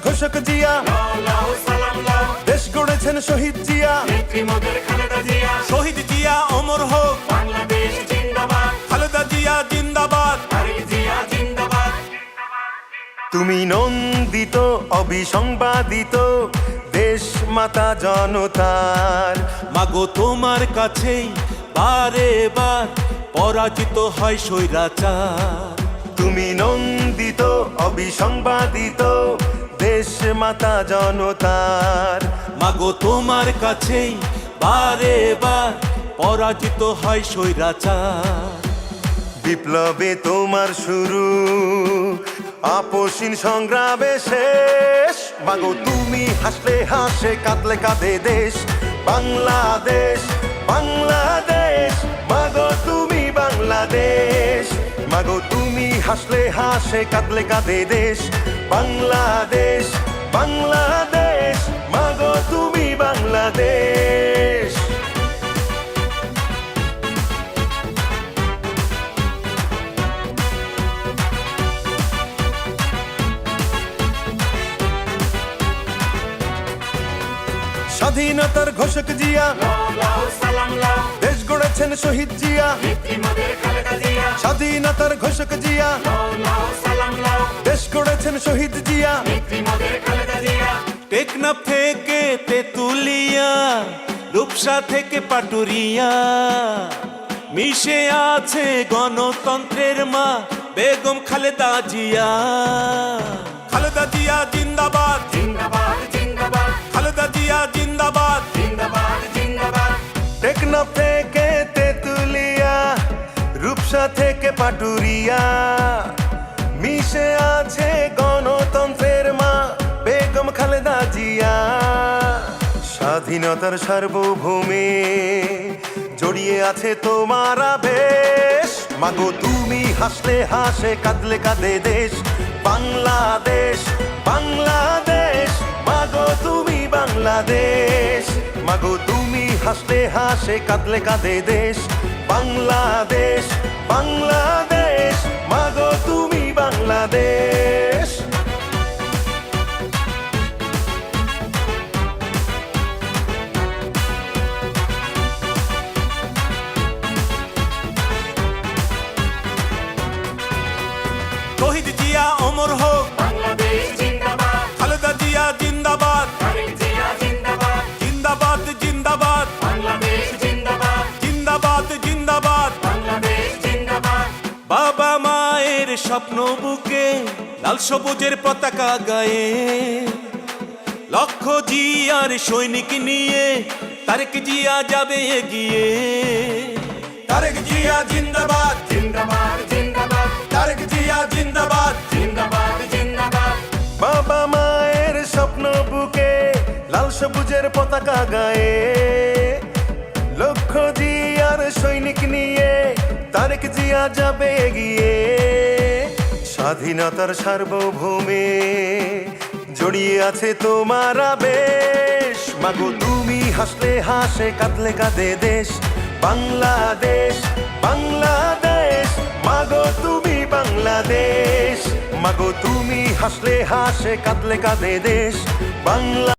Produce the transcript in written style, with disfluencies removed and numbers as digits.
ঘোষক জিয়া, দেশ গড়েছেন শহীদ জিয়া। শহীদ জিয়া অমর হোক, বাংলাদেশ জিন্দাবাদ, খালেদা জিয়া জিন্দাবাদ। তারেক জিয়া জিন্দাবাদ। তুমি নন্দিত অবিসংবাদিত দেশ মাতা জনতার। মাগো তোমার কাছেই বারে বার পরাজিত হয় স্বৈরাচার। তুমি নন্দিত অবিসংবাদিত দেশ মাতা জনতার। মাগো তোমার কাছেই বারে বার পরাজিত হয় স্বৈরাচার। বিপ্লবে তোমার শুরু, আপসীন সংগ্রামে শেষ। মাগো তুমি হাসলে হাসে, কাঁদলে কাঁদে দেশ বাংলাদেশ, বাংলাদেশ। মাগো তুমি বাংলাদেশ, মাগো তুমি হাসলে হাসে, কাঁদলে কাঁদে দেশ বাংলাদেশ, বাংলাদেশ। মাগো তুমি বাংলাদেশ। স্বাধীনতার ঘোষক জিয়া, লাও সালাম লাও, দেশ গড়েছেন শহীদ জিয়া। নেত্রীমোদের খালেদা জিয়া। স্বাধীনতার ঘোষক জিয়া, লাও সালাম লাও, দেশ গড়েছেন শহীদ জিয়া। নেত্রীমোদের খালেদা জিয়া। টেকনাফ থেকে তেতুলিয়া, রূপসা থেকে পাটুরিয়া, মিশে আছে গণতন্ত্রের মা বেগম খালেদা জিয়া। খালেদা জিয়া জিন্দাবাদ, জিন্দাবাদ জিন্দাবাদ, খালেদা জিয়া জিন্দাবাদ। জিন্দাবাদ জিন্দাবাদ। টেকনাফ থেকে তেতুলিয়া, রূপসা থেকে পাটুরিয়া, মিশে আছে গণতন্ত্রের মা বেগম খালেদা জিয়া। স্বাধীনতার সার্বভৌমে জড়িয়ে আছে তোমার আবেশ। মাগো তুমি হাসলে হাসে, কাঁদলে কাঁদে দেশ বাংলাদেশ, বাংলাদেশ। মাগো তুমি বাংলাদেশ, মাগো তুমি হাসলে হাসে, কাঁদলে কাঁদে দেশ বাংলাদেশ, বাংলাদেশ। মাগো তুমি বাংলাদেশ। শহীদ জিয়া অমর হোক, বাংলাদেশ জিন্দাবাদ, খালেদা জিয়া জিন্দাবাদ। তারেক জিয়া জিন্দাবাদ, জিন্দাবাদ জিন্দাবাদ, বাংলাদেশ জিন্দাবাদ, জিন্দাবাদ জিন্দাবাদ। বাংলাদেশ জিন্দাবাদ। বাবা মায়ের স্বপ্ন বুকে লাল সবুজের পতাকা গায়ে, লক্ষ জিয়ার সৈনিক নিয়ে তারেক জিয়া যাবে এগিয়ে। তারেক জিয়া জিন্দাবাদ, জিন্দাবাদ জিন্দাবাদ, তারেক জিয়া জিন্দাবাদ। জিন্দাবাদ জিন্দাবাদ। বাবা মায়ের স্বপ্ন বুকে লাল সবুজের পতাকা গায়ে, লক্ষ জিয়ার সৈনিক নিয়ে তারেক জিয়া যাবে এগিয়ে। স্বাধীনতার সার্বভৌমে জড়িয়ে আছে তোমার আবেশ। মাগো তুমি হাসলে হাসে, কাঁদলে কাঁদে দেশ বাংলাদেশ, বাংলাদেশ। মাগো তুমি বাংলাদেশ, মাগো তুমি হাসলে হাসে, কাঁদলে কাঁদে দেশ বাংলা।